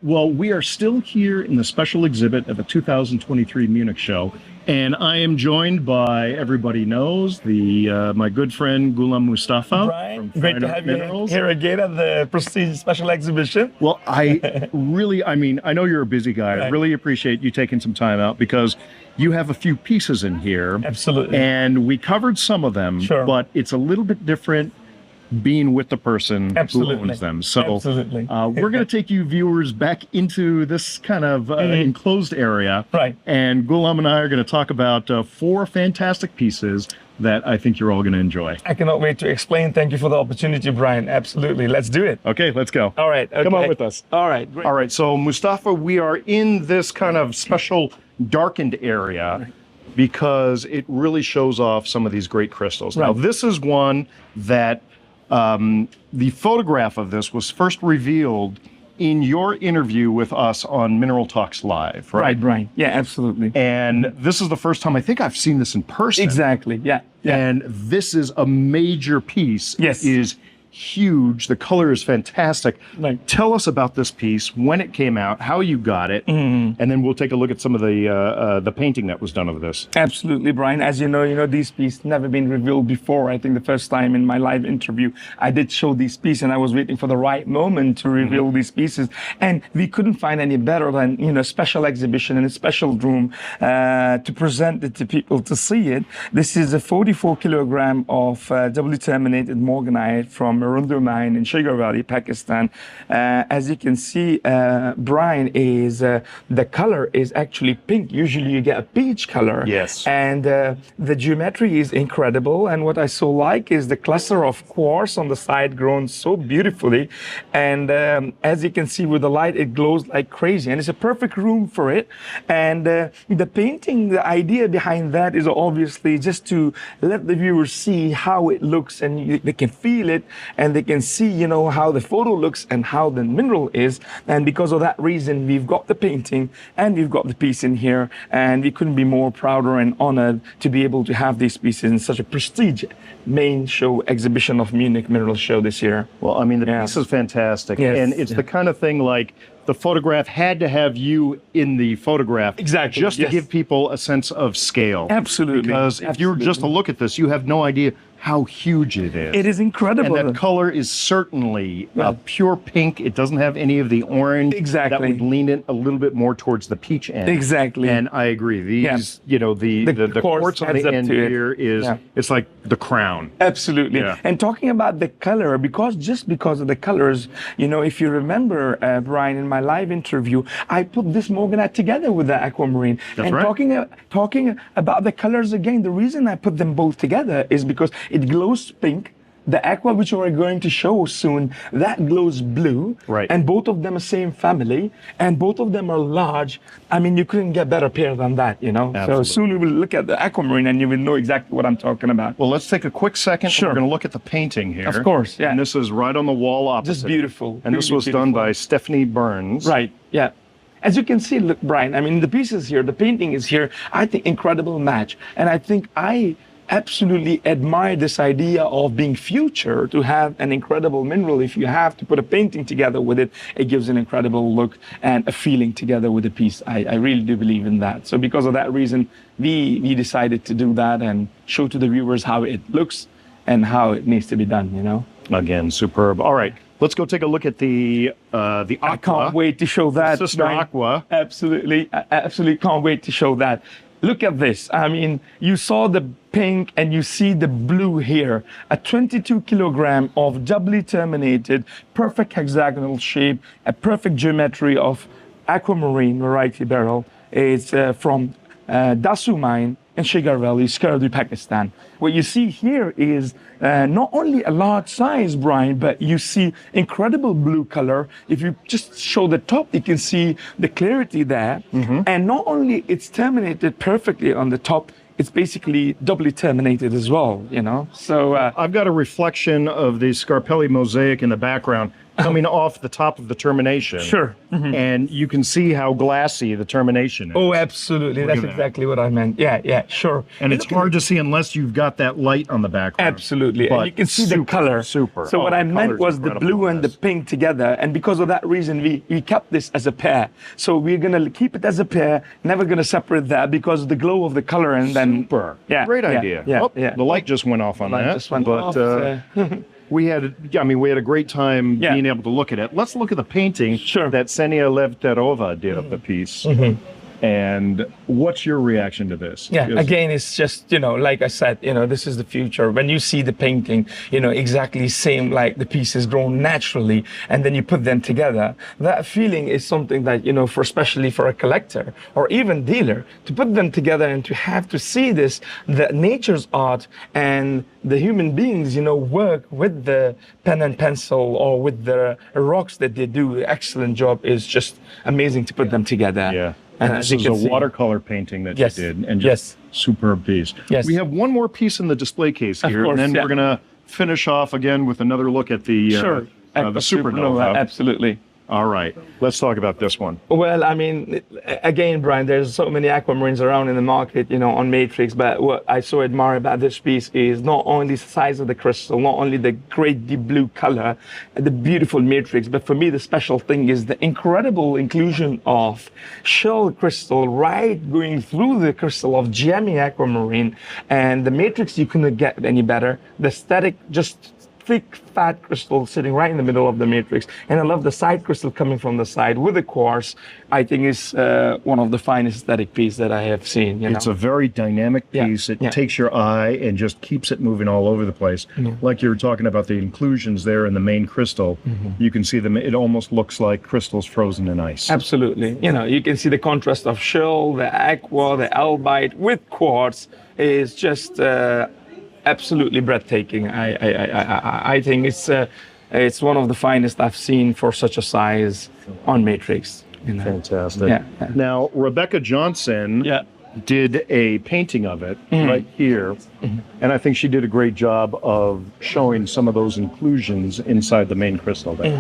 Well, we are still here in the special exhibit at the 2023 Munich Show, and I am joined by everybody knows the my good friend Ghulam Mustafa Brian, from great Fine to Art have Minerals. you here again at the prestigious special exhibition. Well, I mean, I know you're a busy guy. I Right. really appreciate you taking some time out because you have a few pieces in here. Absolutely. And we covered some of them, Sure. but it's a little bit different being with the person Absolutely. who owns them. So Absolutely. we're going to take you viewers back into this kind of enclosed area. Right. And Ghulam and I are going to talk about four fantastic pieces that I think you're all going to enjoy. I cannot wait to explain. Thank you for the opportunity, Brian. Absolutely. Let's do it. Okay, let's go. All right. Come on okay. with us. All right. Great. All right, so Mustafa, we are in this kind of special darkened area because it really shows off some of these great crystals. Now, Right. this is one that the photograph of this was first revealed in your interview with us on Mineral Talks Live, right? Right, Brian. Yeah, absolutely. And this is the first time I think I've seen this in person. Exactly. Yeah. Yeah. And this is a major piece. Yes. It is huge. The color is fantastic. Right. Tell us about this piece, when it came out, how you got it, and then we'll take a look at some of the painting that was done of this. Absolutely, Brian. As you know, these pieces never been revealed before. I think the first time in my live interview, I did show these pieces, and I was waiting for the right moment to reveal these pieces. And we couldn't find any better than a special exhibition in a special room to present it to people to see it. This is a 44 kilogram of doubly terminated morganite from Marundu mine in Sugar Valley, Pakistan. As you can see, Brian, is the color is actually pink. Usually you get a peach color. Yes. And the geometry is incredible. And what I so like is the cluster of quartz on the side grown so beautifully. And as you can see with the light, it glows like crazy. And it's a perfect room for it. And the painting, the idea behind that is obviously just to let the viewers see how it looks, and they can feel it, and they can see, how the photo looks and how the mineral is. And because of that reason, we've got the painting and we've got the piece in here, and we couldn't be more prouder and honored to be able to have these pieces in such a prestigious main show exhibition of Munich Mineral Show this year. Well, I mean, the piece is fantastic. Yes. And it's the kind of thing like the photograph had to have you in the photograph. Exactly, Just to yes. give people a sense of scale. Absolutely. Because if you were just to look at this, you have no idea how huge it is. It is incredible. And that color is certainly a pure pink. It doesn't have any of the orange. Exactly. That would lean it a little bit more towards the peach end. Exactly. And I agree. These, the quartz on adds the up end to it. here is, it's like the crown. Absolutely. Yeah. And talking about the color, just because of the colors, if you remember, Brian, in my live interview, I put this morganite together with the aquamarine. That's and right. talking about the colors again, the reason I put them both together is because it glows pink. The aqua, which we're going to show soon, that glows blue. Right. And both of them are same family, and both of them are large. I mean, you couldn't get better pair than that, So Absolutely. soon we will look at the aquamarine and you will know exactly what I'm talking about. Well, let's take a quick second. Sure. We're going to look at the painting here. Of course, yeah. And this is right on the wall opposite. Just beautiful. And this Really was done beautiful. by Stephanie Burns. Right, yeah. As you can see, look, Brian, I mean, the piece is here, the painting is here. I think incredible match. And I think I absolutely admire this idea of being future, to have an incredible mineral. If you have to put a painting together with it, it gives an incredible look and a feeling together with the piece. I really do believe in that. So because of that reason, we decided to do that and show to the viewers how it looks and how it needs to be done, Again, superb. All right, let's go take a look at the aqua. I can't wait to show that. Sister Brian. Aqua. Absolutely. I absolutely can't wait to show that. Look at this. I mean, you saw the pink and you see the blue here. A 22 kilogram of doubly terminated, perfect hexagonal shape, a perfect geometry of aquamarine variety beryl. It's from Dasu mine in Sugar Valley, Skardu, Pakistan. What you see here is not only a large size, Brian, but you see incredible blue color. If you just show the top, you can see the clarity there. And not only it's terminated perfectly on the top, it's basically doubly terminated as well, So I've got a reflection of the Scarpelli mosaic in the background. coming off the top of the termination. Sure. And you can see how glassy the termination is. Oh, absolutely. That's exactly what I meant. Yeah, sure. And it's hard to see unless you've got that light on the background. Absolutely. But And you can see the color. Super. So what I meant was the blue and the pink together. And because of that reason, we kept this as a pair. So we're going to keep it as a pair, never going to separate that because of the glow of the color. And then, Super. Yeah. Great idea. Yeah. The light just went off on that. Just went but off, we had a great time being able to look at it. Let's look at the painting that Ksenia Levterova did of the piece. And what's your reaction to this? Yeah, again, it's just, like I said, this is the future. When you see the painting, exactly same like the pieces grown naturally, and then you put them together, that feeling is something that, especially for a collector or even dealer, to put them together and to have to see this, the nature's art and the human beings, work with the pen and pencil or with the rocks that they do. Excellent job is just amazing to put them together. Yeah. And this is a watercolor painting that you did, and just superb piece. Yes. We have one more piece in the display case here, course, and then we're going to finish off again with another look at the Supernova. Absolutely. All right, let's talk about this one. Well, I mean, again, Brian, there's so many aquamarines around in the market, on matrix, but what I so admire about this piece is not only the size of the crystal, not only the great deep blue color, the beautiful matrix, but for me, the special thing is the incredible inclusion of shell crystal right going through the crystal of gemmy aquamarine, and the matrix you couldn't get any better. The aesthetic just thick, fat crystal sitting right in the middle of the matrix. And I love the side crystal coming from the side with the quartz. I think is one of the finest aesthetic pieces that I have seen. It's a very dynamic piece. It takes your eye and just keeps it moving all over the place. Like you were talking about the inclusions there in the main crystal. You can see them. It almost looks like crystals frozen in ice. Absolutely. You can see the contrast of shell, the aqua, the albite with quartz is just absolutely breathtaking. I think it's one of the finest I've seen for such a size on matrix. Fantastic. Now Rebecca Johnson did a painting of it right here, and I think she did a great job of showing some of those inclusions inside the main crystal there.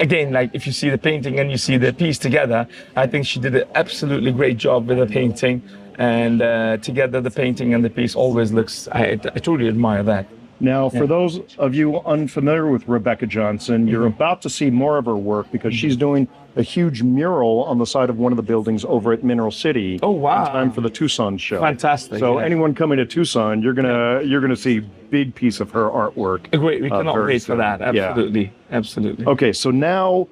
Again, like if you see the painting and you see the piece together, I think she did an absolutely great job with the painting. And together, the painting and the piece always looks, I truly admire that. Now, for those of you unfamiliar with Rebecca Johnson, you're about to see more of her work because she's doing a huge mural on the side of one of the buildings over at Mineral City. Oh, wow. In time for the Tucson show. Fantastic. So anyone coming to Tucson, you're gonna see a big piece of her artwork. Great, we cannot wait for that. Absolutely, absolutely. Okay, so now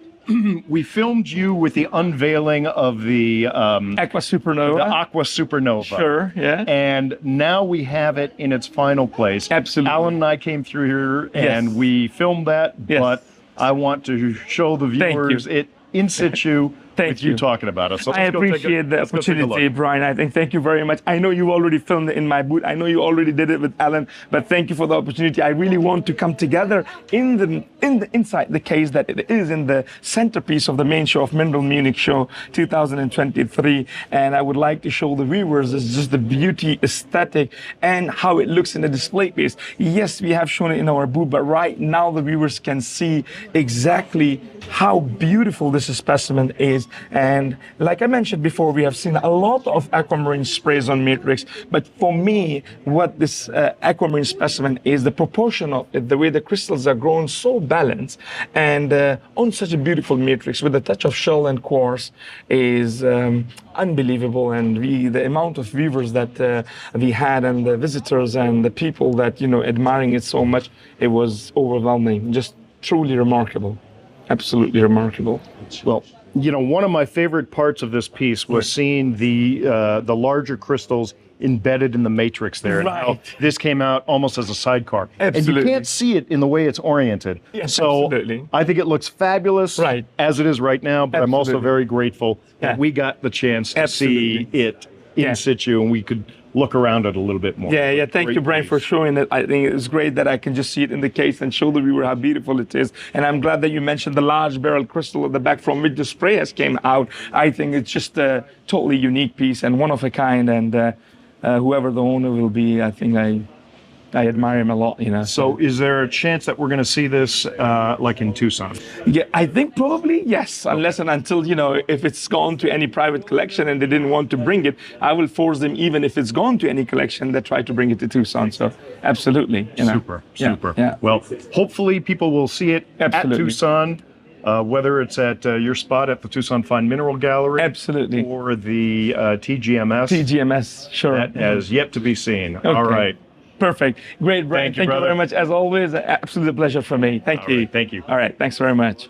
we filmed you with the unveiling of the Aqua Supernova. The Aqua Supernova. Sure, yeah. And now we have it in its final place. Absolutely. Alan and I came through here and we filmed that, but I want to show the viewers it in situ with you talking about it. So I appreciate the opportunity, Brian. I think thank you very much. I know you already filmed it in my booth. I know you already did it with Alan, but thank you for the opportunity. I really want to come together in the inside the case that it is in the centerpiece of the main show of Munich Show 2023, and I would like to show the viewers is just the beauty, aesthetic, and how it looks in the display case. Yes, we have shown it in our booth, but right now the viewers can see exactly how beautiful this specimen is. And like I mentioned before, we have seen a lot of aquamarine sprays on matrix, but for me, what this aquamarine specimen is the proportion of it, the way the crystals are grown so balanced and on such a beautiful matrix with a touch of shell and quartz is unbelievable. And the amount of viewers that we had and the visitors and the people that, admiring it so much, it was overwhelming, just truly remarkable. Absolutely remarkable. Well, one of my favorite parts of this piece was seeing the larger crystals embedded in the matrix there. Right. And how this came out almost as a sidecar. Absolutely. And you can't see it in the way it's oriented. Yes, so absolutely. I think it looks fabulous as it is right now, but I'm also very grateful that we got the chance to see it in situ and we could look around it a little bit more. Yeah. Thank you, Brian, for showing it. I think it's great that I can just see it in the case and show the viewer how beautiful it is. And I'm glad that you mentioned the large barrel crystal at the back from which the spray has came out. I think it's just a totally unique piece and one of a kind. And whoever the owner will be, I think I admire him a lot, you know. So is there a chance that we're going to see this like in Tucson? Yeah, I think probably yes, unless and until, you know, if it's gone to any private collection and they didn't want to bring it, I will force them, even if it's gone to any collection, that try to bring it to Tucson. So absolutely, you know. Super, Yeah, super. yeah. Well, hopefully people will see it Absolutely. at Tucson, whether it's at your spot at the Tucson Fine Mineral Gallery. Absolutely. Or the TGMS. TGMS, sure. That has yet to be seen. All right. Perfect. Great, Brian. Thank you, Thank you brother. very much. As always, absolute pleasure for me. Thank you. Right, thank you. All right. Thanks very much.